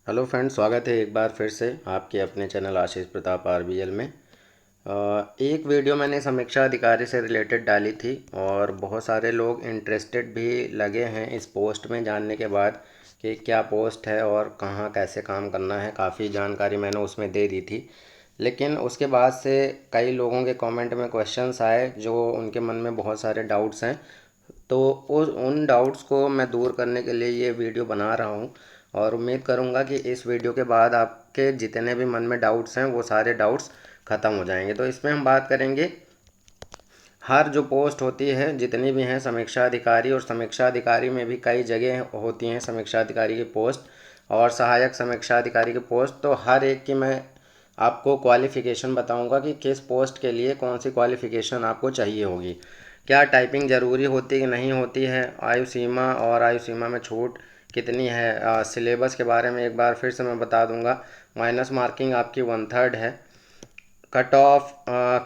Hello friends, स्वागत है एक बार फिर से आपके अपने चैनल आशीष प्रताप आरबीएल में। एक वीडियो मैंने समीक्षा अधिकारी से रिलेटेड डाली थी और बहुत सारे लोग इंटरेस्टेड भी लगे हैं इस पोस्ट में जानने के बाद कि क्या पोस्ट है और कहाँ कैसे काम करना है। काफ़ी जानकारी मैंने उसमें दे दी थी, लेकिन उसके बाद से कई लोगों के कमेंट में क्वेश्चंस आए जो उनके मन में बहुत सारे डाउट्स हैं। तो उन डाउट्स को मैं दूर करने के लिए ये वीडियो बना रहा हूँ और उम्मीद करूँगा कि इस वीडियो के बाद आपके जितने भी मन में डाउट्स हैं वो सारे डाउट्स ख़त्म हो जाएंगे। तो इसमें हम बात करेंगे हर जो पोस्ट होती है जितनी भी हैं समीक्षा अधिकारी, और समीक्षा अधिकारी में भी कई जगह होती हैं समीक्षा अधिकारी की पोस्ट और सहायक समीक्षा अधिकारी की पोस्ट। तो हर एक की मैं आपको क्वालिफ़िकेशन बताऊंगा कि किस पोस्ट के लिए कौन सी क्वालिफ़िकेशन आपको चाहिए होगी, क्या टाइपिंग ज़रूरी होती है कि नहीं होती है, आयु सीमा और आयु सीमा में छूट कितनी है। सिलेबस के बारे में एक बार फिर से मैं बता दूंगा। माइनस मार्किंग आपकी 1/3 है। कट ऑफ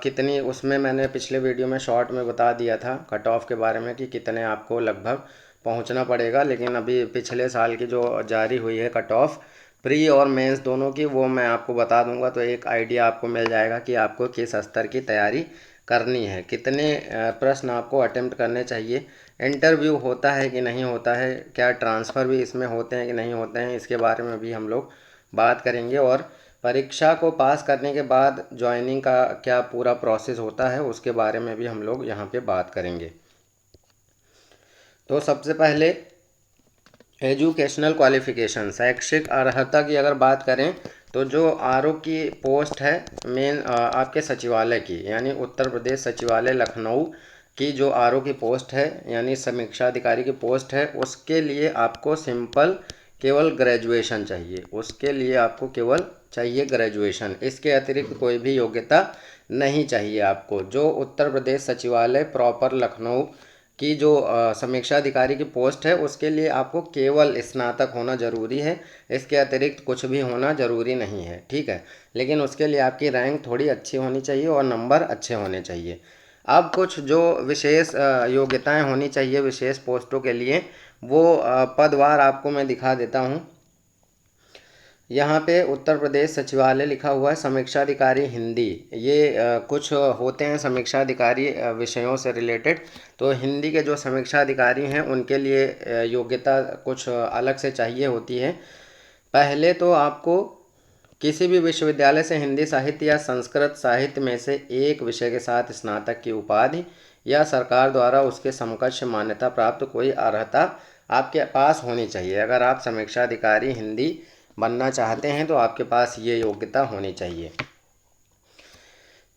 कितनी, उसमें मैंने पिछले वीडियो में शॉर्ट में बता दिया था कट ऑफ के बारे में कि कितने आपको लगभग पहुंचना पड़ेगा, लेकिन अभी पिछले साल की जो जारी हुई है कट ऑफ प्री और मेंस दोनों की, वो मैं आपको बता दूंगा। तो एक आइडिया आपको मिल जाएगा कि आपको किस स्तर की तैयारी करनी है, कितने प्रश्न आपको अटेम्प्ट करने चाहिए, इंटरव्यू होता है कि नहीं होता है, क्या ट्रांसफ़र भी इसमें होते हैं कि नहीं होते हैं, इसके बारे में भी हम लोग बात करेंगे। और परीक्षा को पास करने के बाद ज्वाइनिंग का क्या पूरा प्रोसेस होता है उसके बारे में भी हम लोग यहाँ पे बात करेंगे। तो सबसे पहले एजुकेशनल क्वालिफ़िकेशन, शैक्षिक अर्हता की अगर बात करें तो जो आरओ की पोस्ट है मेन आपके सचिवालय की, यानी उत्तर प्रदेश सचिवालय लखनऊ की जो आरओ की पोस्ट है यानी समीक्षा अधिकारी की पोस्ट है, उसके लिए आपको सिंपल केवल ग्रेजुएशन चाहिए। उसके लिए आपको केवल चाहिए ग्रेजुएशन, इसके अतिरिक्त कोई भी योग्यता नहीं चाहिए आपको। जो उत्तर प्रदेश सचिवालय प्रॉपर लखनऊ की जो समीक्षा अधिकारी की पोस्ट है उसके लिए आपको केवल स्नातक होना ज़रूरी है, इसके अतिरिक्त कुछ भी होना ज़रूरी नहीं है, ठीक है। लेकिन उसके लिए आपकी रैंक थोड़ी अच्छी होनी चाहिए और नंबर अच्छे होने चाहिए। अब कुछ जो विशेष योग्यताएं होनी चाहिए विशेष पोस्टों के लिए, वो पदवार आपको मैं दिखा देता हूँ। यहाँ पे उत्तर प्रदेश सचिवालय लिखा हुआ है, समीक्षा अधिकारी हिंदी। ये कुछ होते हैं समीक्षा अधिकारी विषयों से रिलेटेड। तो हिंदी के जो समीक्षा अधिकारी हैं उनके लिए योग्यता कुछ अलग से चाहिए होती है। पहले तो आपको किसी भी विश्वविद्यालय से हिंदी साहित्य या संस्कृत साहित्य में से एक विषय के साथ स्नातक की उपाधि या सरकार द्वारा उसके समकक्ष मान्यता प्राप्त कोई अर्हता आपके पास होनी चाहिए। अगर आप समीक्षा अधिकारी हिंदी बनना चाहते हैं तो आपके पास ये योग्यता होनी चाहिए।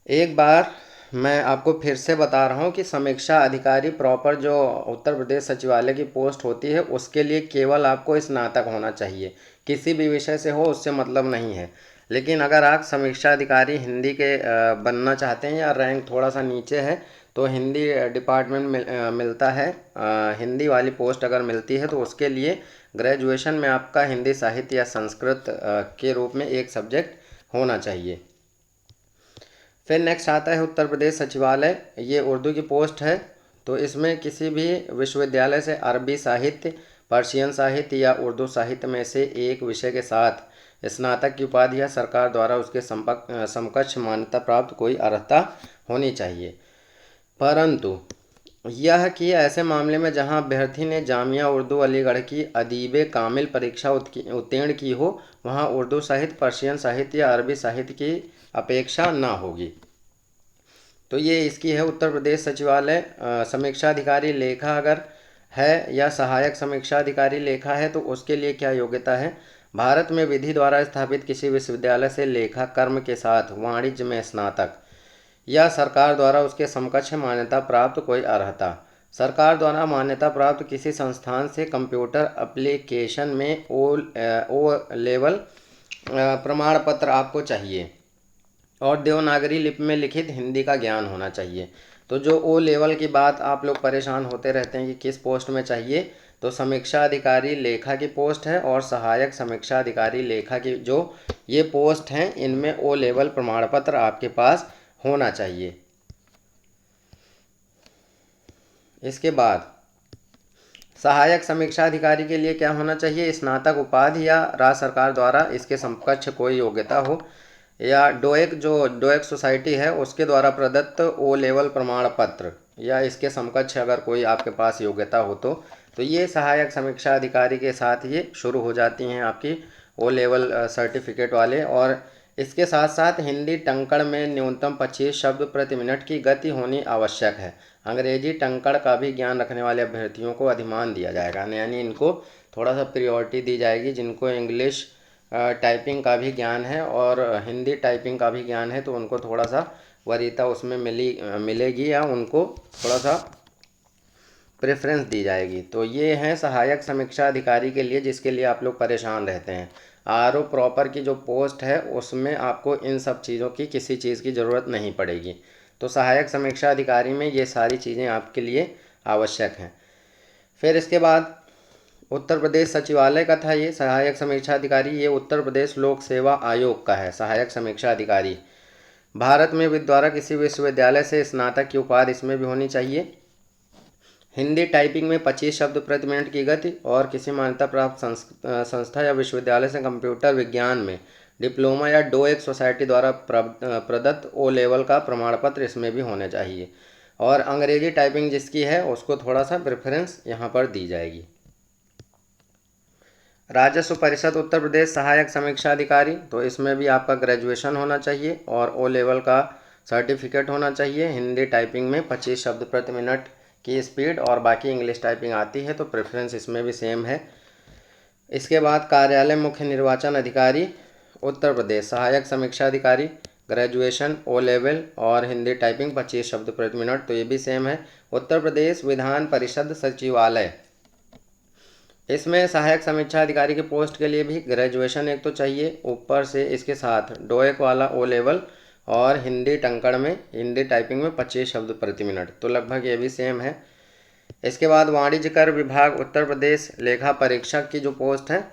एक बार मैं आपको फिर से बता रहा हूँ कि समीक्षा अधिकारी प्रॉपर जो उत्तर प्रदेश सचिवालय की पोस्ट होती है उसके लिए केवल आपको स्नातक होना चाहिए, किसी भी विषय से हो उससे मतलब नहीं है। लेकिन अगर आप समीक्षा अधिकारी हिंदी के बनना चाहते हैं या रैंक थोड़ा सा नीचे है तो हिंदी डिपार्टमेंट मिलता है, हिंदी वाली पोस्ट अगर मिलती है तो उसके लिए ग्रेजुएशन में आपका हिंदी साहित्य या संस्कृत के रूप में एक सब्जेक्ट होना चाहिए। फिर नेक्स्ट आता है उत्तर प्रदेश सचिवालय, ये उर्दू की पोस्ट है। तो इसमें किसी भी विश्वविद्यालय से अरबी साहित्य, पर्शियन साहित्य या उर्दू साहित्य में से एक विषय के साथ स्नातक की उपाधि या सरकार द्वारा उसके समकक्ष मान्यता प्राप्त कोई अर्हता होनी चाहिए। परंतु यह कि ऐसे मामले में जहां अभ्यर्थी ने जामिया उर्दू अलीगढ़ की अदीब कामिल परीक्षा उत्तीर्ण की हो, वहां उर्दू साहित्य, पर्शियन साहित्य या अरबी साहित्य की अपेक्षा न होगी। तो ये इसकी है उत्तर प्रदेश सचिवालय समीक्षा अधिकारी लेखा अगर है या सहायक समीक्षा अधिकारी लेखा है तो उसके लिए क्या योग्यता है। भारत में विधि द्वारा स्थापित किसी विश्वविद्यालय से लेखा कर्म के साथ वाणिज्य में स्नातक या सरकार द्वारा उसके समकक्ष मान्यता प्राप्त कोई अर्हता। सरकार द्वारा मान्यता प्राप्त किसी संस्थान से कंप्यूटर एप्लीकेशन में ओ लेवल प्रमाण पत्र आपको चाहिए और देवनागरी लिपि में लिखित हिंदी का ज्ञान होना चाहिए। तो जो ओ लेवल की बात आप लोग परेशान होते रहते हैं कि किस पोस्ट में चाहिए, तो समीक्षा अधिकारी लेखा की पोस्ट है और सहायक समीक्षा अधिकारी लेखा की जो ये पोस्ट हैं इनमें ओ लेवल प्रमाण पत्र आपके पास होना चाहिए। इसके बाद सहायक समीक्षा अधिकारी के लिए क्या होना चाहिए? स्नातक उपाधि या राज्य सरकार द्वारा इसके समकक्ष कोई योग्यता हो, या डोएक जो डोएक सोसाइटी है उसके द्वारा प्रदत्त ओ लेवल प्रमाण पत्र या इसके समकक्ष अगर कोई आपके पास योग्यता हो तो ये सहायक समीक्षा अधिकारी के साथ ये शुरू हो जाती हैं आपकी ओ लेवल सर्टिफिकेट वाले। और इसके साथ साथ हिंदी टंकण में न्यूनतम 25 शब्द प्रति मिनट की गति होनी आवश्यक है। अंग्रेजी टंकण का भी ज्ञान रखने वाले अभ्यर्थियों को अधिमान दिया जाएगा, यानी इनको थोड़ा सा प्रियोरिटी दी जाएगी। जिनको इंग्लिश टाइपिंग का भी ज्ञान है और हिंदी टाइपिंग का भी ज्ञान है तो उनको थोड़ा सा वरीयता उसमें मिलेगी या उनको थोड़ा सा प्रेफरेंस दी जाएगी। तो ये हैं सहायक समीक्षा अधिकारी के लिए, जिसके लिए आप लोग परेशान रहते हैं। आरओ प्रॉपर की जो पोस्ट है उसमें आपको इन सब चीज़ों की किसी चीज़ की ज़रूरत नहीं पड़ेगी। तो सहायक समीक्षा अधिकारी में ये सारी चीज़ें आपके लिए आवश्यक हैं। फिर इसके बाद उत्तर प्रदेश सचिवालय का था ये सहायक समीक्षा अधिकारी। ये उत्तर प्रदेश लोक सेवा आयोग का है सहायक समीक्षा अधिकारी। भारत में द्वारा किसी विश्वविद्यालय से स्नातक की उपाधि इसमें भी होनी चाहिए। हिंदी टाइपिंग में 25 शब्द प्रति मिनट की गति और किसी मान्यता प्राप्त संस्था या विश्वविद्यालय से कंप्यूटर विज्ञान में डिप्लोमा या डोएक सोसाइटी द्वारा प्रदत्त ओ लेवल का प्रमाण पत्र इसमें भी होने चाहिए। और अंग्रेजी टाइपिंग जिसकी है उसको थोड़ा सा प्रेफरेंस यहाँ पर दी जाएगी। राजस्व परिषद उत्तर प्रदेश सहायक समीक्षा अधिकारी, तो इसमें भी आपका ग्रेजुएशन होना चाहिए और ओ लेवल का सर्टिफिकेट होना चाहिए। हिंदी टाइपिंग में 25 शब्द प्रति मिनट की स्पीड और बाकी इंग्लिश टाइपिंग आती है तो प्रेफरेंस इसमें भी सेम है। इसके बाद कार्यालय मुख्य निर्वाचन अधिकारी उत्तर प्रदेश सहायक समीक्षा अधिकारी, ग्रेजुएशन ओ लेवल और हिंदी टाइपिंग 25 शब्द प्रति मिनट, तो ये भी सेम है। उत्तर प्रदेश विधान परिषद सचिवालय, इसमें सहायक समीक्षा अधिकारी के पोस्ट के लिए भी ग्रेजुएशन एक तो चाहिए, ऊपर से इसके साथ डोएक वाला ओ लेवल और हिंदी टंकण में हिंदी टाइपिंग में 25 शब्द प्रति मिनट, तो लगभग ये भी सेम है। इसके बाद वाणिज्य कर विभाग उत्तर प्रदेश लेखा परीक्षक की जो पोस्ट है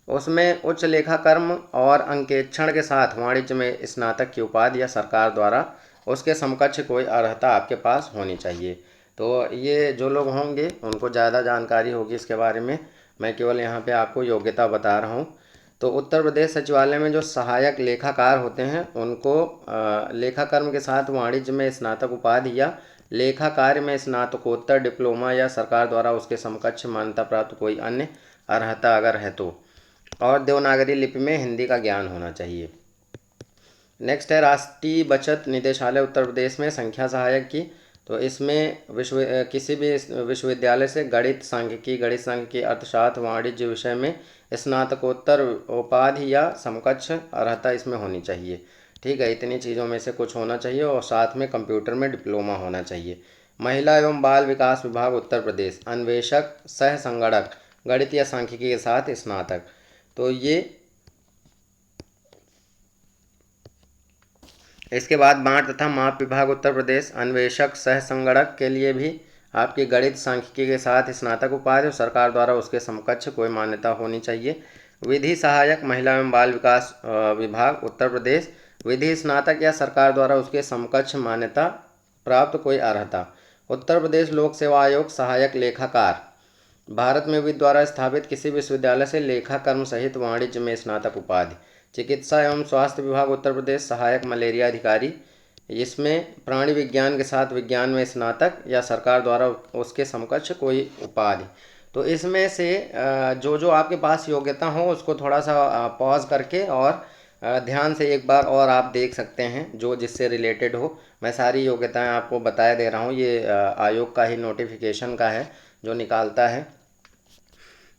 उसमें उच्च लेखा कर्म और अंकेक्षण के साथ वाणिज्य में स्नातक की उपाधि या सरकार द्वारा उसके समकक्ष कोई अर्हता आपके पास होनी चाहिए। तो ये जो लोग होंगे उनको ज़्यादा जानकारी होगी इसके बारे में, मैं केवल यहाँ पे आपको योग्यता बता रहा हूँ। तो उत्तर प्रदेश सचिवालय में जो सहायक लेखाकार होते हैं उनको लेखा कर्म के साथ वाणिज्य में स्नातक उपाधि या लेखा कार्य में स्नातकोत्तर डिप्लोमा या सरकार द्वारा उसके समकक्ष मान्यता प्राप्त कोई अन्य अर्हता अगर है तो, और देवनागरी लिपि में हिंदी का ज्ञान होना चाहिए। नेक्स्ट है राष्ट्रीय बचत निदेशालय उत्तर प्रदेश में संख्या सहायक की, तो इसमें किसी भी विश्वविद्यालय से गणित सांख्यिकी अर्थशास्त्र वाणिज्य विषय में स्नातकोत्तर उपाधि या समकक्ष अर्हता इसमें होनी चाहिए। ठीक है, इतनी चीज़ों में से कुछ होना चाहिए और साथ में कंप्यूटर में डिप्लोमा होना चाहिए। महिला एवं बाल विकास विभाग उत्तर प्रदेश अन्वेषक सह संगणक गणित या सांख्यिकी के साथ स्नातक, तो ये इसके बाद बाढ़ तथा माप विभाग उत्तर प्रदेश अन्वेषक सह संगणक के लिए भी आपकी गणित सांख्यिकी के साथ स्नातक उपाधि और सरकार द्वारा उसके समकक्ष कोई मान्यता होनी चाहिए। विधि सहायक महिला एवं बाल विकास विभाग उत्तर प्रदेश विधि स्नातक या सरकार द्वारा उसके समकक्ष मान्यता प्राप्त कोई अर्हता। उत्तर प्रदेश लोक सेवा आयोग सहायक लेखाकार, भारत में विधि द्वारा स्थापित किसी विश्वविद्यालय से लेखा कर्म सहित वाणिज्य में स्नातक उपाधि। चिकित्सा एवं स्वास्थ्य विभाग उत्तर प्रदेश सहायक मलेरिया अधिकारी, इसमें प्राणी विज्ञान के साथ विज्ञान में स्नातक या सरकार द्वारा उसके समकक्ष कोई उपाधि। तो इसमें से जो जो आपके पास योग्यता हो उसको थोड़ा सा पॉज करके और ध्यान से एक बार और आप देख सकते हैं जो जिससे रिलेटेड हो। मैं सारी योग्यताएं आपको बताया दे रहा हूँ, ये आयोग का ही नोटिफिकेशन का है जो निकालता है।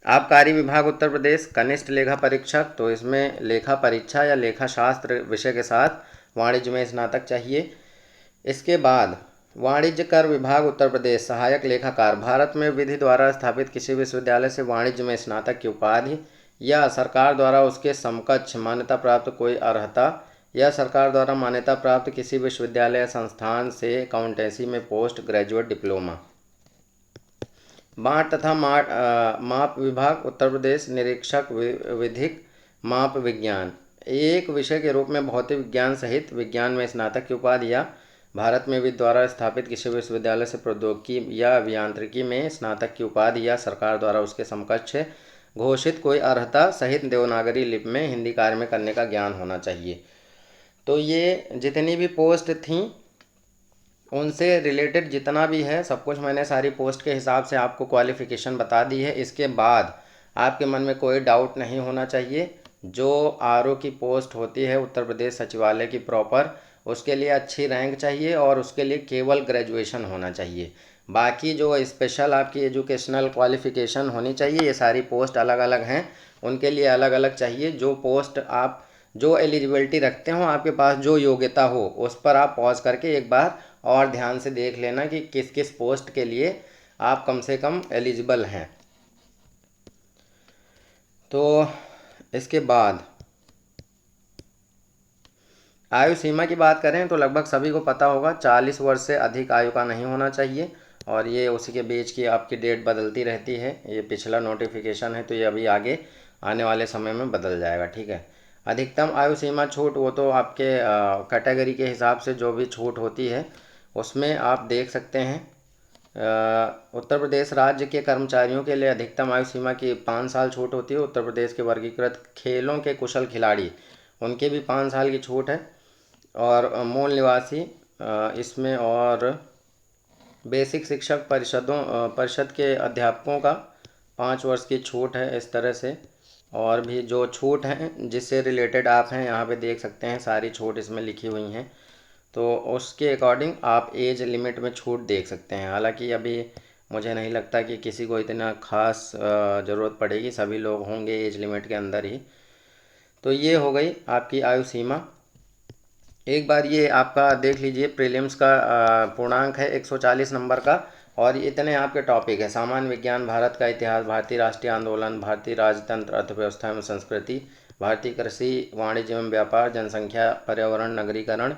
आबकारी विभाग उत्तर प्रदेश कनिष्ठ लेखा परीक्षक, तो इसमें लेखा परीक्षा या लेखा शास्त्र विषय के साथ वाणिज्य में स्नातक चाहिए। इसके बाद वाणिज्य कर विभाग उत्तर प्रदेश सहायक लेखाकार, भारत में विधि द्वारा स्थापित किसी विश्वविद्यालय से वाणिज्य में स्नातक की उपाधि या सरकार द्वारा उसके समकक्ष मान्यता प्राप्त कोई अर्हता या सरकार द्वारा मान्यता प्राप्त किसी विश्वविद्यालय या संस्थान से अकाउंटेंसी में पोस्ट ग्रेजुएट डिप्लोमा। माप तथा माप विभाग उत्तर प्रदेश निरीक्षक विधिक माप विज्ञान, एक विषय के रूप में भौतिक विज्ञान सहित विज्ञान में स्नातक की उपाधि या भारत में विधि द्वारा स्थापित किसी विश्वविद्यालय से प्रौद्योगिकी या अभियांत्रिकी में स्नातक की उपाधि या सरकार द्वारा उसके समकक्ष घोषित कोई अर्हता सहित देवनागरी लिपि में हिंदी कार्य में करने का ज्ञान होना चाहिए। तो ये जितनी भी पोस्ट थी उनसे रिलेटेड जितना भी है सब कुछ मैंने सारी पोस्ट के हिसाब से आपको क्वालिफ़िकेशन बता दी है। इसके बाद आपके मन में कोई डाउट नहीं होना चाहिए। जो आरओ की पोस्ट होती है उत्तर प्रदेश सचिवालय की प्रॉपर, उसके लिए अच्छी रैंक चाहिए और उसके लिए केवल ग्रेजुएशन होना चाहिए। बाकी जो स्पेशल आपकी एजुकेशनल क्वालिफ़िकेशन होनी चाहिए, ये सारी पोस्ट अलग अलग हैं, उनके लिए अलग अलग चाहिए। जो पोस्ट आप जो एलिजिबिलिटी रखते हो, आपके पास जो योग्यता हो, उस पर आप पॉज करके एक बार और ध्यान से देख लेना कि किस किस पोस्ट के लिए आप कम से कम एलिजिबल हैं। तो इसके बाद आयु सीमा की बात करें तो लगभग सभी को पता होगा 40 वर्ष से अधिक आयु का नहीं होना चाहिए, और ये उसी के बीच की आपकी डेट बदलती रहती है। ये पिछला नोटिफिकेशन है तो ये अभी आगे आने वाले समय में बदल जाएगा, ठीक है। अधिकतम आयु सीमा छूट वो तो आपके कैटेगरी के हिसाब से जो भी छूट होती है उसमें आप देख सकते हैं। उत्तर प्रदेश राज्य के कर्मचारियों के लिए अधिकतम आयु सीमा की 5 साल छूट होती है। उत्तर प्रदेश के वर्गीकृत खेलों के कुशल खिलाड़ी, उनके भी 5 साल की छूट है। और मूल निवासी इसमें, और बेसिक शिक्षक परिषद के अध्यापकों का 5 वर्ष की छूट है। इस तरह से और भी जो छूट हैं जिससे रिलेटेड आप हैं यहाँ पे देख सकते हैं, सारी छूट इसमें लिखी हुई हैं। तो उसके अकॉर्डिंग आप एज लिमिट में छूट देख सकते हैं। हालांकि अभी मुझे नहीं लगता कि किसी को इतना खास ज़रूरत पड़ेगी, सभी लोग होंगे एज लिमिट के अंदर ही। तो ये हो गई आपकी आयु सीमा। एक बार ये आपका देख लीजिए, प्रीलिम्स का पूर्णांक है 140 नंबर का, और इतने आपके टॉपिक है: सामान्य विज्ञान, भारत का इतिहास, भारतीय राष्ट्रीय आंदोलन, भारतीय राजतंत्र, अर्थव्यवस्था एवं संस्कृति, भारतीय कृषि, वाणिज्य एवं व्यापार, जनसंख्या, पर्यावरण, नगरीकरण,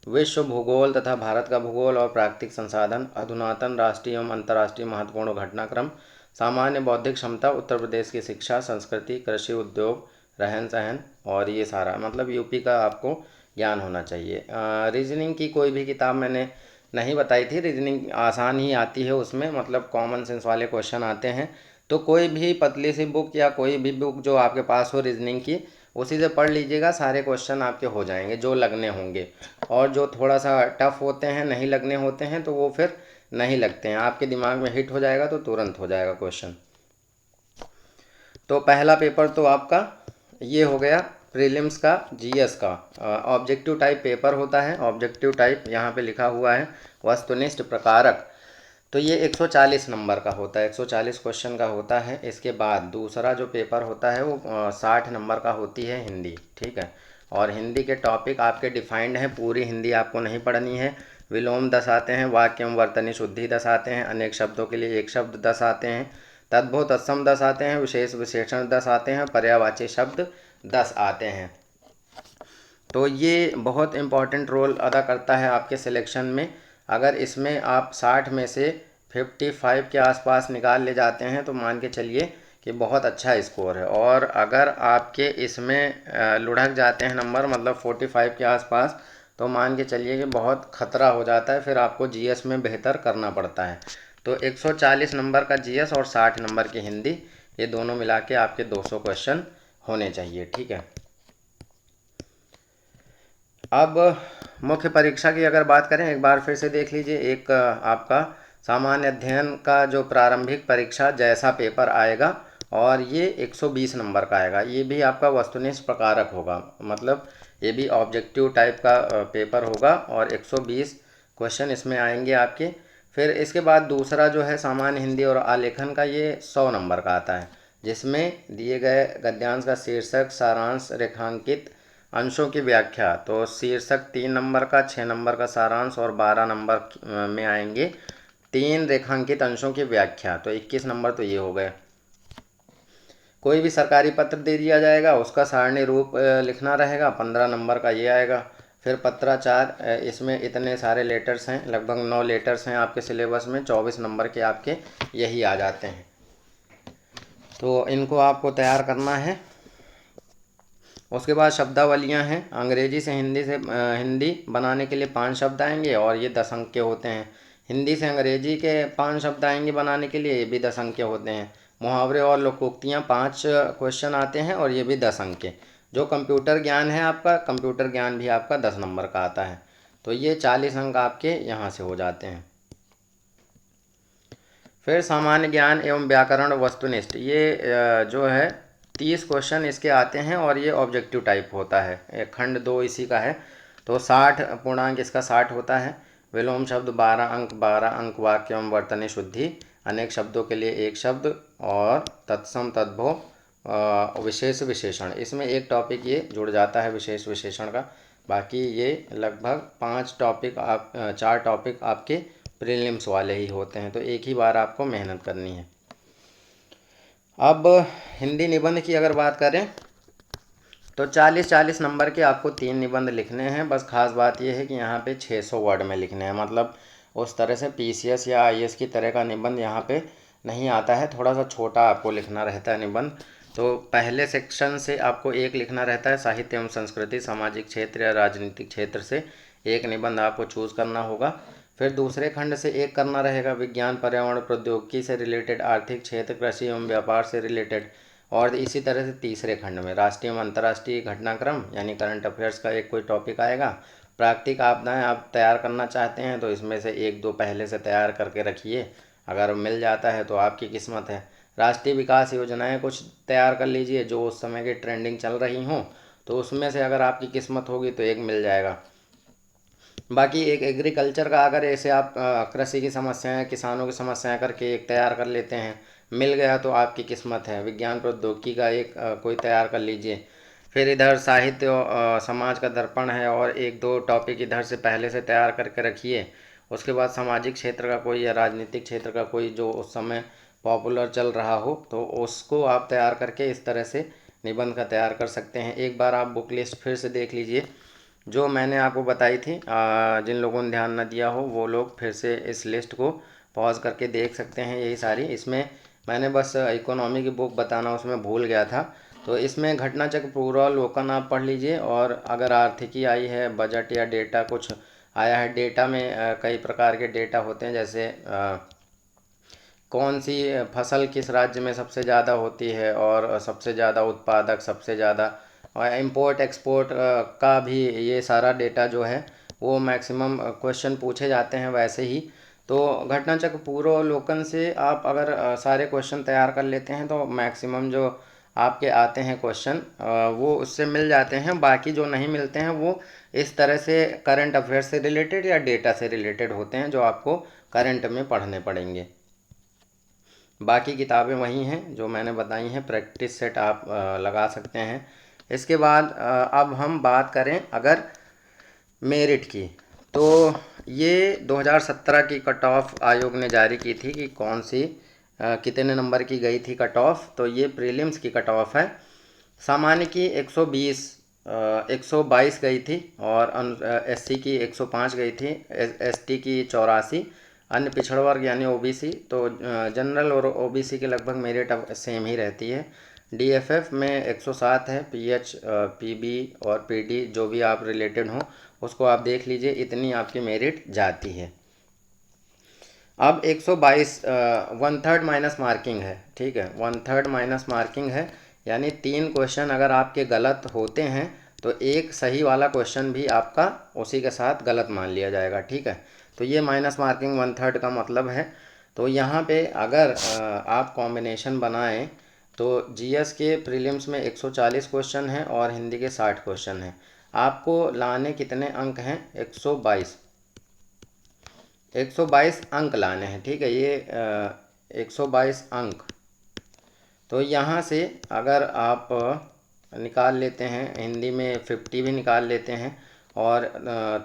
विश्व भूगोल तथा भारत का भूगोल और प्राकृतिक संसाधन, अधुनातन राष्ट्रीय एवं अंतर्राष्ट्रीय महत्वपूर्ण घटनाक्रम, सामान्य बौद्धिक क्षमता, उत्तर प्रदेश की शिक्षा, संस्कृति, कृषि, उद्योग, रहन सहन, और ये सारा मतलब यूपी का आपको ज्ञान होना चाहिए। रीजनिंग की कोई भी किताब मैंने नहीं बताई थी, रीजनिंग आसान ही आती है, उसमें मतलब कॉमन सेंस वाले क्वेश्चन आते हैं। तो कोई भी पतली सी बुक या कोई भी बुक जो आपके पास हो रीजनिंग की, उसी से पढ़ लीजिएगा, सारे क्वेश्चन आपके हो जाएंगे जो लगने होंगे। और जो थोड़ा सा टफ होते हैं, नहीं लगने होते हैं, तो वो फिर नहीं लगते हैं, आपके दिमाग में हिट हो जाएगा तो तुरंत हो जाएगा क्वेश्चन। तो पहला पेपर तो आपका ये हो गया प्रीलिम्स का, जीएस का। ऑब्जेक्टिव टाइप पेपर होता है, ऑब्जेक्टिव टाइप यहाँ पे लिखा हुआ है, वस्तुनिष्ठ प्रकारक। तो ये 140 नंबर का होता है, 140 क्वेश्चन का होता है। इसके बाद दूसरा जो पेपर होता है वो 60 नंबर का होती है हिंदी, ठीक है। और हिंदी के टॉपिक आपके डिफाइंड हैं, पूरी हिंदी आपको नहीं पढ़नी है। विलोम 10 आते हैं, वाक्य एवं वर्तनी शुद्धि 10 आते हैं, अनेक शब्दों के लिए एक शब्द 10 आते हैं, तद्भव तत्सम 10 आते हैं, विशेष विशेषण 10 आते हैं, पर्यायवाची शब्द 10 आते हैं। तो ये बहुत इम्पॉर्टेंट रोल अदा करता है आपके सिलेक्शन में। अगर इसमें आप 60 में से 55 के आसपास निकाल ले जाते हैं तो मान के चलिए कि बहुत अच्छा स्कोर है। और अगर आपके इसमें लुढ़क जाते हैं नंबर, मतलब 45 के आसपास, तो मान के चलिए कि बहुत ख़तरा हो जाता है, फिर आपको जीएस में बेहतर करना पड़ता है। तो 140 नंबर का जीएस और 60 नंबर की हिंदी, ये दोनों मिला के आपके 200 क्वेश्चन होने चाहिए, ठीक है। अब मुख्य परीक्षा की अगर बात करें, एक बार फिर से देख लीजिए। एक आपका सामान्य अध्ययन का जो प्रारंभिक परीक्षा जैसा पेपर आएगा, और ये 120 नंबर का आएगा। ये भी आपका वस्तुनिष्ठ प्रकारक होगा, मतलब ये भी ऑब्जेक्टिव टाइप का पेपर होगा, और 120 क्वेश्चन इसमें आएंगे आपके। फिर इसके बाद दूसरा जो है सामान्य हिंदी और आलेखन का, ये 100 नंबर का आता है, जिसमें दिए गए गद्यांश का शीर्षक, सारांश, रेखांकित अंशों की व्याख्या। तो शीर्षक 3 नंबर का, 6 नंबर का सारांश, और 12 नंबर में आएंगे 3 रेखांकित अंशों की व्याख्या। तो 21 नंबर तो ये हो गए। कोई भी सरकारी पत्र दे दिया जाएगा, उसका सारणी रूप लिखना रहेगा, 15 नंबर का ये आएगा। फिर पत्राचार, इसमें इतने सारे लेटर्स हैं, लगभग 9 लेटर्स हैं आपके सिलेबस में, 24 नंबर के आपके यही आ जाते हैं। तो इनको आपको तैयार करना है। उसके बाद शब्दावलियाँ हैं, अंग्रेजी से हिंदी बनाने के लिए 5 शब्द आएंगे और ये 10 अंक के होते हैं। हिंदी से अंग्रेजी के 5 शब्द आएंगे बनाने के लिए, ये भी 10 अंक के होते हैं। मुहावरे और लोकोक्तियाँ 5 क्वेश्चन आते हैं और ये भी 10 अंक के। जो कंप्यूटर ज्ञान है आपका, कंप्यूटर ज्ञान भी आपका 10 नंबर का आता है। तो ये 40 अंक आपके यहाँ से हो जाते हैं। फिर सामान्य ज्ञान एवं व्याकरण वस्तुनिष्ठ, ये जो है 30 क्वेश्चन इसके आते हैं और ये ऑब्जेक्टिव टाइप होता है। खंड 2 इसी का है। तो 60 पूर्णांक इसका 60 होता है। विलोम शब्द 12 अंक वाक्य एवं वर्तनी शुद्धि, अनेक शब्दों के लिए एक शब्द और तत्सम तद्भव विशेष विशेषण, इसमें एक टॉपिक ये जुड़ जाता है विशेष विशेषण का। बाकी ये लगभग 4 टॉपिक आपके प्रीलिम्स वाले ही होते हैं, तो एक ही बार आपको मेहनत करनी है। अब हिंदी निबंध की अगर बात करें तो 40-40 नंबर के आपको 3 निबंध लिखने हैं। बस खास बात यह है कि यहाँ पे 600 वर्ड में लिखने हैं, मतलब उस तरह से पीसीएस या आईएएस की तरह का निबंध यहाँ पे नहीं आता है, थोड़ा सा छोटा आपको लिखना रहता है निबंध। तो पहले सेक्शन से आपको एक लिखना रहता है, साहित्य एवं संस्कृति, सामाजिक क्षेत्र या राजनीतिक क्षेत्र से एक निबंध आपको चूज़ करना होगा। फिर दूसरे खंड से एक करना रहेगा, विज्ञान पर्यावरण प्रौद्योगिकी से रिलेटेड, आर्थिक क्षेत्र, कृषि एवं व्यापार से रिलेटेड। और इसी तरह से तीसरे खंड में राष्ट्रीय एवं अंतर्राष्ट्रीय घटनाक्रम यानी करंट अफेयर्स का एक कोई टॉपिक आएगा। प्राकृतिक आपदाएं आप तैयार करना चाहते हैं तो इसमें से 1-2 पहले से तैयार करके रखिए, अगर मिल जाता है तो आपकी किस्मत है। राष्ट्रीय विकास योजनाएं कुछ तैयार कर लीजिए जो उस समय की ट्रेंडिंग चल रही हों, तो उसमें से अगर आपकी किस्मत होगी तो एक मिल जाएगा। बाकी एक एग्रीकल्चर का अगर ऐसे आप कृषि की समस्याएं, किसानों की समस्याएं करके एक तैयार कर लेते हैं, मिल गया तो आपकी किस्मत है। विज्ञान प्रौद्योगिकी का एक कोई तैयार कर लीजिए। फिर इधर साहित्य समाज का दर्पण है और 1-2 टॉपिक इधर से पहले से तैयार करके रखिए। उसके बाद सामाजिक क्षेत्र का कोई या राजनीतिक क्षेत्र का कोई जो उस समय पॉपुलर चल रहा हो तो उसको आप तैयार करके इस तरह से निबंध का तैयार कर सकते हैं। एक बार आप बुक लिस्ट फिर से देख लीजिए जो मैंने आपको बताई थी। जिन लोगों ने ध्यान न दिया हो वो लोग फिर से इस लिस्ट को पॉज करके देख सकते हैं। यही सारी, इसमें मैंने बस इकोनॉमी की बुक बताना उसमें भूल गया था। तो इसमें घटना चक्र पूर्वावलोकन आप पढ़ लीजिए, और अगर आर्थिकी आई है, बजट या डेटा कुछ आया है, डेटा में कई प्रकार के डेटा होते हैं, जैसे कौन सी फसल किस राज्य में सबसे ज़्यादा होती है और सबसे ज़्यादा उत्पादक, सबसे ज़्यादा, और इम्पोर्ट एक्सपोर्ट का भी ये सारा डेटा जो है वो मैक्सिमम क्वेश्चन पूछे जाते हैं वैसे ही। तो घटना चक्र पूर्वावलोकन से आप अगर सारे क्वेश्चन तैयार कर लेते हैं तो मैक्सिमम जो आपके आते हैं क्वेश्चन वो उससे मिल जाते हैं। बाकी जो नहीं मिलते हैं वो इस तरह से करंट अफेयर से रिलेटेड या डेटा से रिलेटेड होते हैं जो आपको करंट में पढ़ने पड़ेंगे। बाकी किताबें वही हैं जो मैंने बताई हैं, प्रैक्टिस सेट आप लगा सकते हैं। इसके बाद अब हम बात करें अगर मेरिट की, तो ये 2017 की कट ऑफ आयोग ने जारी की थी कि कौन सी कितने नंबर की गई थी कट ऑफ। तो ये प्रीलिम्स की कट ऑफ है। सामान्य की 122 गई थी और एससी की 105 गई थी, एसटी की 84, अन्य पिछड़ा वर्ग यानी ओबीसी, तो जनरल और ओबीसी के लगभग मेरिट अब सेम ही रहती है। डीएफएफ में 107 है, पीएच, पीबी और पीडी जो भी आप रिलेटेड हों उसको आप देख लीजिए, इतनी आपकी मेरिट जाती है। अब 122 1/3 माइनस मार्किंग है, ठीक है, 1/3 माइनस मार्किंग है, यानी 3 क्वेश्चन अगर आपके गलत होते हैं तो एक सही वाला क्वेश्चन भी आपका उसी के साथ गलत मान लिया जाएगा, ठीक है। तो ये माइनस मार्किंग 1/3 का मतलब है। तो यहाँ पे अगर आप कॉम्बिनेशन बनाएं तो जीएस के प्रीलिम्स में 140 क्वेश्चन हैं और हिंदी के 60 क्वेश्चन हैं। आपको लाने कितने अंक हैं? 122 अंक लाने हैं, ठीक है, ये 122 अंक। तो यहाँ से अगर आप निकाल लेते हैं, हिंदी में 50 भी निकाल लेते हैं, और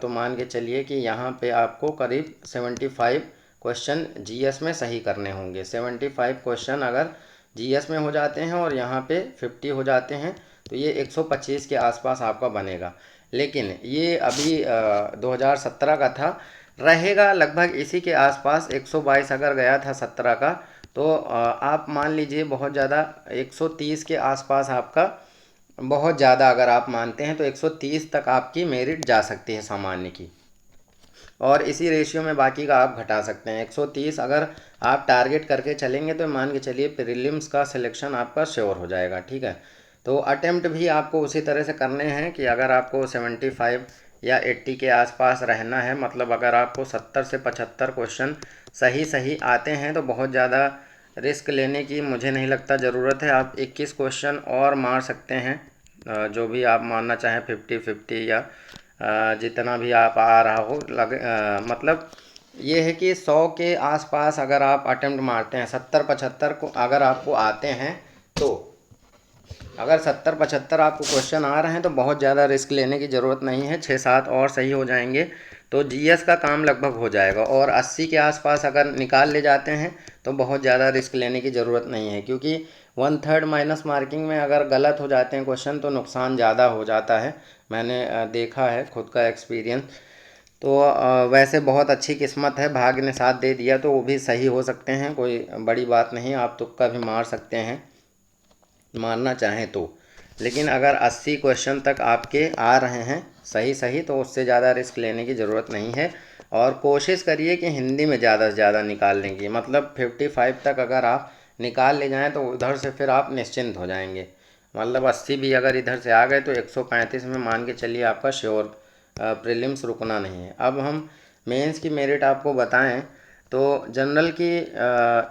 तो मान के चलिए कि यहाँ पे आपको करीब 75 क्वेश्चन जीएस में सही करने होंगे। 75 क्वेश्चन अगर जीएस में हो जाते हैं और यहाँ पे 50 हो जाते हैं तो ये 125 के आसपास आपका बनेगा। लेकिन ये अभी 2017 का था, रहेगा लगभग इसी के आसपास। 122 अगर गया था 17 का तो आप मान लीजिए बहुत ज़्यादा 130 के आसपास आपका बहुत ज़्यादा अगर आप मानते हैं तो 130 तक आपकी मेरिट जा सकती है सामान्य की, और इसी रेशियो में बाकी का आप घटा सकते हैं। 130 अगर आप टारगेट करके चलेंगे तो मान के चलिए प्रीलिम्स का सिलेक्शन आपका श्योर हो जाएगा, ठीक है। तो अटेम्प्ट भी आपको उसी तरह से करने हैं कि अगर आपको 75 या 80 के आसपास रहना है, मतलब अगर आपको 70 से 75 क्वेश्चन सही सही आते हैं तो बहुत ज़्यादा रिस्क लेने की मुझे नहीं लगता ज़रूरत है। आप 21 क्वेश्चन और मार सकते हैं, जो भी आप मारना चाहें, 50-50 या जितना भी आप आ रहा हो मतलब ये है कि 100 के आसपास अगर आप अटेम्प्ट मारते हैं, 70-75 को अगर आपको आते हैं तो, अगर 70-75 आपको क्वेश्चन आ रहे हैं तो बहुत ज़्यादा रिस्क लेने की ज़रूरत नहीं है। 6-7 और सही हो जाएंगे तो जीएस का काम लगभग हो जाएगा। और 80 के आसपास अगर निकाल ले जाते हैं तो बहुत ज़्यादा रिस्क लेने की ज़रूरत नहीं है, क्योंकि 1/3 माइनस मार्किंग में अगर गलत हो जाते हैं क्वेश्चन तो नुकसान ज़्यादा हो जाता है। मैंने देखा है, खुद का एक्सपीरियंस। तो वैसे बहुत अच्छी किस्मत है, भाग्य ने साथ दे दिया तो वो भी सही हो सकते हैं, कोई बड़ी बात नहीं। आप तुक्का भी मार सकते हैं मारना चाहें तो। लेकिन अगर 80 क्वेश्चन तक आपके आ रहे हैं सही सही तो उससे ज़्यादा रिस्क लेने की ज़रूरत नहीं है। और कोशिश करिए कि हिंदी में ज़्यादा से ज़्यादा निकालने की, मतलब 55 तक अगर आप निकाल ले जाएं तो उधर से फिर आप निश्चिंत हो जाएंगे। मतलब 80 भी अगर इधर से आ गए तो 135 में मान के चलिए आपका श्योर प्रीलिम्स रुकना नहीं है। अब हम मेंस की मेरिट आपको बताएं तो जनरल की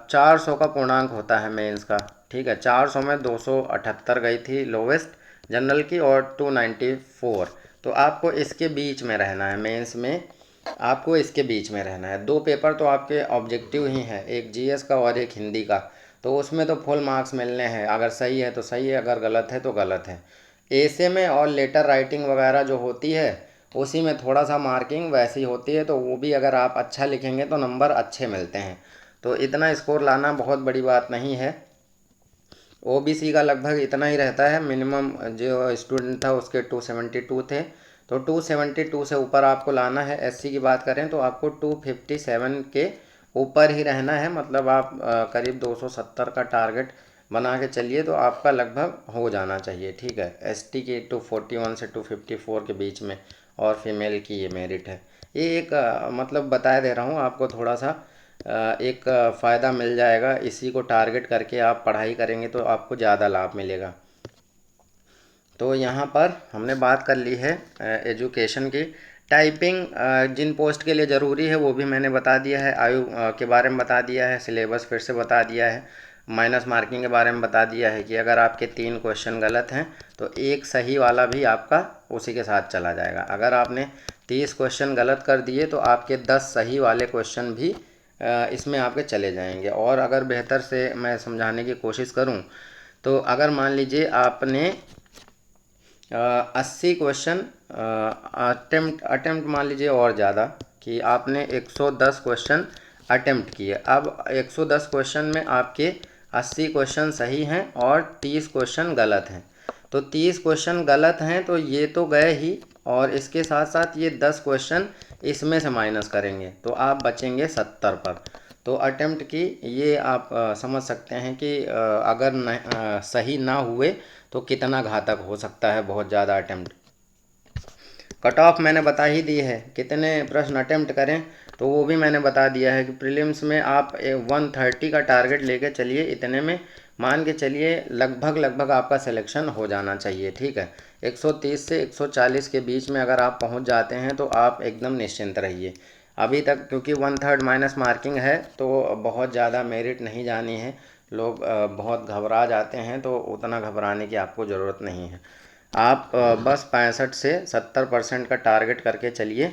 400 का पूर्णांक होता है मेंस का, ठीक है। 400 में 278 गई थी लोवेस्ट जनरल की, और 294। तो आपको इसके बीच में रहना है मेंस में, आपको इसके बीच में रहना है। दो पेपर तो आपके ऑब्जेक्टिव ही हैं, एक जीएस का और एक हिंदी का, तो उसमें तो फुल मार्क्स मिलने हैं। अगर सही है तो सही है, अगर गलत है तो गलत है। ऐसे में और लेटर राइटिंग वगैरह जो होती है उसी में थोड़ा सा मार्किंग वैसी होती है, तो वो भी अगर आप अच्छा लिखेंगे तो नंबर अच्छे मिलते हैं। तो इतना स्कोर लाना बहुत बड़ी बात नहीं है। ओबीसी का लगभग इतना ही रहता है, मिनिमम जो स्टूडेंट था उसके 272 थे, तो 272 से ऊपर आपको लाना है। एससी की बात करें तो आपको 257 के ऊपर ही रहना है, मतलब आप करीब 270 का टारगेट बना के चलिए तो आपका लगभग हो जाना चाहिए, ठीक है। एसटी की 241 से 254 के बीच में, और फीमेल की ये मेरिट है। ये एक मतलब बता दे रहा हूँ आपको, थोड़ा सा एक फ़ायदा मिल जाएगा। इसी को टारगेट करके आप पढ़ाई करेंगे तो आपको ज़्यादा लाभ मिलेगा। तो यहाँ पर हमने बात कर ली है एजुकेशन की। टाइपिंग जिन पोस्ट के लिए ज़रूरी है वो भी मैंने बता दिया है, आयु के बारे में बता दिया है, सिलेबस फिर से बता दिया है, माइनस मार्किंग के बारे में बता दिया है कि अगर आपके 3 क्वेश्चन गलत हैं तो एक सही वाला भी आपका उसी के साथ चला जाएगा। अगर आपने 30 क्वेश्चन गलत कर दिए तो आपके 10 सही वाले क्वेश्चन भी इसमें आपके चले जाएंगे। और अगर बेहतर से मैं समझाने की कोशिश करूं तो अगर मान लीजिए आपने 80 क्वेश्चन अटेम्प्ट मान लीजिए, और ज़्यादा कि आपने 110 क्वेश्चन अटेम्प्ट किए। अब 110 क्वेश्चन में आपके 80 क्वेश्चन सही हैं और 30 क्वेश्चन गलत हैं। तो 30 क्वेश्चन गलत हैं तो ये तो गए ही, और इसके साथ साथ ये 10 क्वेश्चन इसमें से माइनस करेंगे तो आप बचेंगे 70 पर। तो अटेम्प्ट की ये आप समझ सकते हैं कि अगर सही ना हुए तो कितना घातक हो सकता है, बहुत ज़्यादा अटेम्प्ट। कट ऑफ मैंने बता ही दी है, कितने प्रश्न अटेम्प्ट करें तो वो भी मैंने बता दिया है कि प्रीलिम्स में आप 130 का टारगेट लेके चलिए, इतने में मान के चलिए लगभग लगभग आपका सिलेक्शन हो जाना चाहिए, ठीक है। 130 से 140 के बीच में अगर आप पहुंच जाते हैं तो आप एकदम निश्चिंत रहिए। अभी तक क्योंकि 1/3 माइनस मार्किंग है तो बहुत ज़्यादा मेरिट नहीं जानी है, लोग बहुत घबरा जाते हैं, तो उतना घबराने की आपको ज़रूरत नहीं है। आप बस 65 से 70% का टारगेट करके चलिए।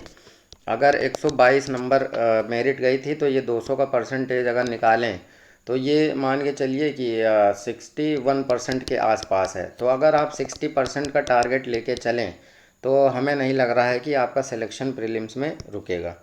अगर 122 नंबर मेरिट गई थी तो ये 200 का परसेंटेज अगर निकालें तो ये मान के चलिए कि 61% के आसपास है। तो अगर आप 60% का टारगेट लेके चलें तो हमें नहीं लग रहा है कि आपका सिलेक्शन प्रीलिम्स में रुकेगा।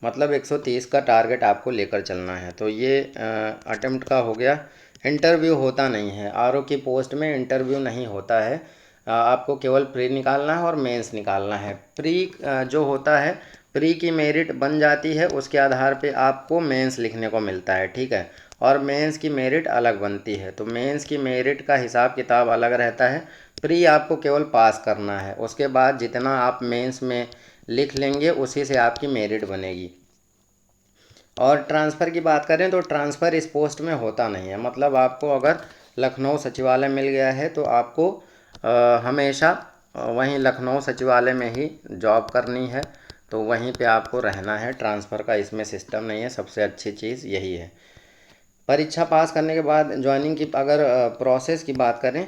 मतलब 130 का टारगेट आपको लेकर चलना है। तो ये अटेम्प्ट का हो गया। इंटरव्यू होता नहीं है, आरओ की पोस्ट में इंटरव्यू नहीं होता है। आपको केवल प्री निकालना है और मेंस निकालना है। प्री जो होता है, प्री की मेरिट बन जाती है, उसके आधार पे आपको मेंस लिखने को मिलता है, ठीक है। और मेंस की मेरिट अलग बनती है। तो मेंस की मेरिट का हिसाब किताब अलग रहता है। प्री आपको केवल पास करना है, उसके बाद जितना आप मेंस में लिख लेंगे उसी से आपकी मेरिट बनेगी। और ट्रांसफ़र की बात करें तो ट्रांसफ़र इस पोस्ट में होता नहीं है। मतलब आपको अगर लखनऊ सचिवालय मिल गया है तो आपको हमेशा वहीं लखनऊ सचिवालय में ही जॉब करनी है, तो वहीं पे आपको रहना है। ट्रांसफ़र का इसमें सिस्टम नहीं है। सबसे अच्छी चीज़ यही है। परीक्षा पास करने के बाद ज्वाइनिंग की अगर प्रोसेस की बात करें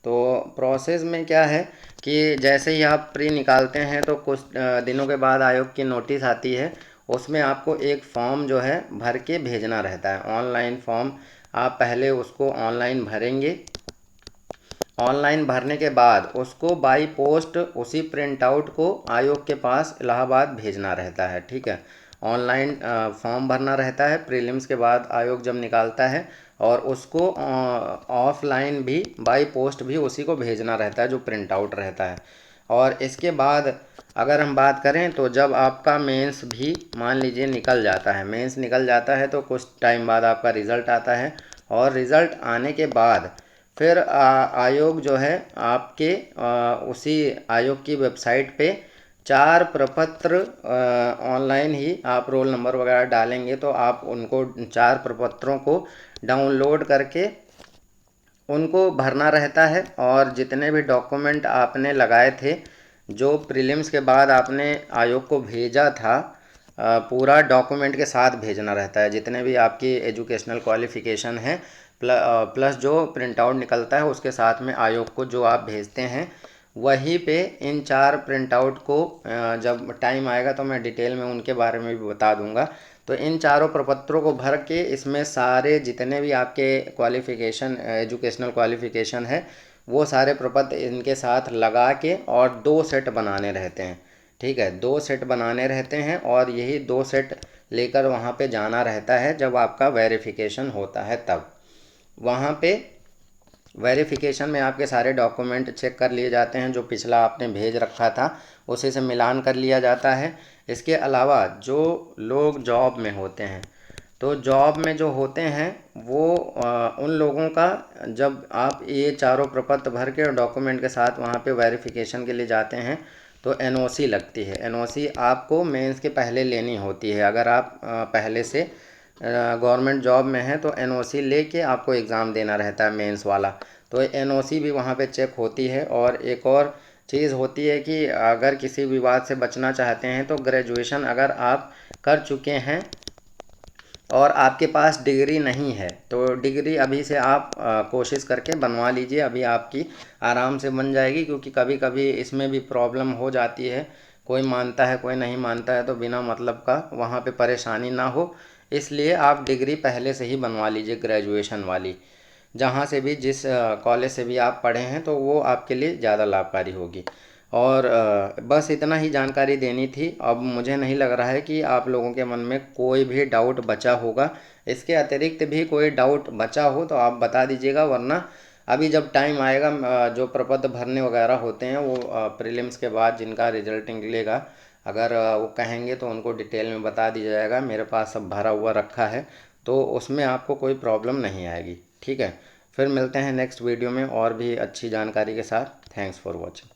तो प्रोसेस में क्या है कि जैसे ही आप प्री निकालते हैं तो कुछ दिनों के बाद आयोग की नोटिस आती है। उसमें आपको एक फॉर्म जो है भर के भेजना रहता है, ऑनलाइन फॉर्म। आप पहले उसको ऑनलाइन भरेंगे। ऑनलाइन भरने के बाद उसको बाई पोस्ट उसी प्रिंट आउट को आयोग के पास इलाहाबाद भेजना रहता है। ठीक है, ऑनलाइन फॉर्म भरना रहता है। प्रीलिम्स के बाद आयोग जब निकालता है और उसको ऑफलाइन भी बाई पोस्ट भी उसी को भेजना रहता है जो प्रिंट आउट रहता है। और इसके बाद अगर हम बात करें तो जब आपका मेंस भी मान लीजिए निकल जाता है, मेंस निकल जाता है तो कुछ टाइम बाद आपका रिज़ल्ट आता है। और रिज़ल्ट आने के बाद फिर आयोग जो है आपके उसी आयोग की वेबसाइट पे 4 प्रपत्र ऑनलाइन ही आप रोल नंबर वगैरह डालेंगे तो आप उनको 4 प्रपत्रों को डाउनलोड करके उनको भरना रहता है। और जितने भी डॉक्यूमेंट आपने लगाए थे जो प्रीलिम्स के बाद आपने आयोग को भेजा था, पूरा डॉक्यूमेंट के साथ भेजना रहता है। जितने भी आपकी एजुकेशनल क्वालिफ़िकेशन है प्लस जो प्रिंट आउट निकलता है उसके साथ में आयोग को जो आप भेजते हैं, वहीं पे इन 4 प्रिंट आउट को जब टाइम आएगा तो मैं डिटेल में उनके बारे में भी बता दूंगा। तो इन चारों प्रपत्रों को भर के इसमें सारे जितने भी आपके क्वालिफ़िकेशन एजुकेशनल क्वालिफ़िकेशन है वो सारे प्रपत्र इनके साथ लगा के और 2 सेट बनाने रहते हैं। ठीक है, 2 सेट बनाने रहते हैं और यही 2 सेट लेकर वहाँ पे जाना रहता है जब आपका वेरिफिकेशन होता है तब। वहाँ पे वेरिफिकेशन में आपके सारे डॉक्यूमेंट चेक कर लिए जाते हैं, जो पिछला आपने भेज रखा था उसी से मिलान कर लिया जाता है। इसके अलावा जो लोग जॉब में होते हैं तो जॉब में जो होते हैं वो उन लोगों का जब आप ये चारों प्रपत्र भर के और डॉक्यूमेंट के साथ वहाँ पे वेरिफिकेशन के लिए जाते हैं तो एनओसी लगती है। एनओसी आपको मेंस के पहले लेनी होती है। अगर आप पहले से गवर्नमेंट जॉब में है तो एनओसी लेके आपको एग्ज़ाम देना रहता है मेंस वाला। तो एनओसी भी वहाँ पे चेक होती है। और एक और चीज़ होती है कि अगर किसी विवाद से बचना चाहते हैं तो ग्रेजुएशन अगर आप कर चुके हैं और आपके पास डिग्री नहीं है तो डिग्री अभी से आप कोशिश करके बनवा लीजिए। अभी आपकी आराम से बन जाएगी, क्योंकि कभी कभी इसमें भी प्रॉब्लम हो जाती है। कोई मानता है कोई नहीं मानता है, तो बिना मतलब का वहाँ पे परेशानी ना हो इसलिए आप डिग्री पहले से ही बनवा लीजिए ग्रेजुएशन वाली। जहाँ से भी जिस कॉलेज से भी आप पढ़े हैं तो वो आपके लिए ज़्यादा लाभकारी होगी। और बस इतना ही जानकारी देनी थी। अब मुझे नहीं लग रहा है कि आप लोगों के मन में कोई भी डाउट बचा होगा। इसके अतिरिक्त भी कोई डाउट बचा हो तो आप बता दीजिएगा, वरना अभी जब टाइम आएगा जो प्रपत्र भरने वगैरह होते हैं वो प्रीलिम्स के बाद जिनका रिजल्ट निकलेगा, अगर वो कहेंगे तो उनको डिटेल में बता दिया जाएगा। मेरे पास सब भरा हुआ रखा है तो उसमें आपको कोई प्रॉब्लम नहीं आएगी। ठीक है, फिर मिलते हैं नेक्स्ट वीडियो में और भी अच्छी जानकारी के साथ। Thanks for watching.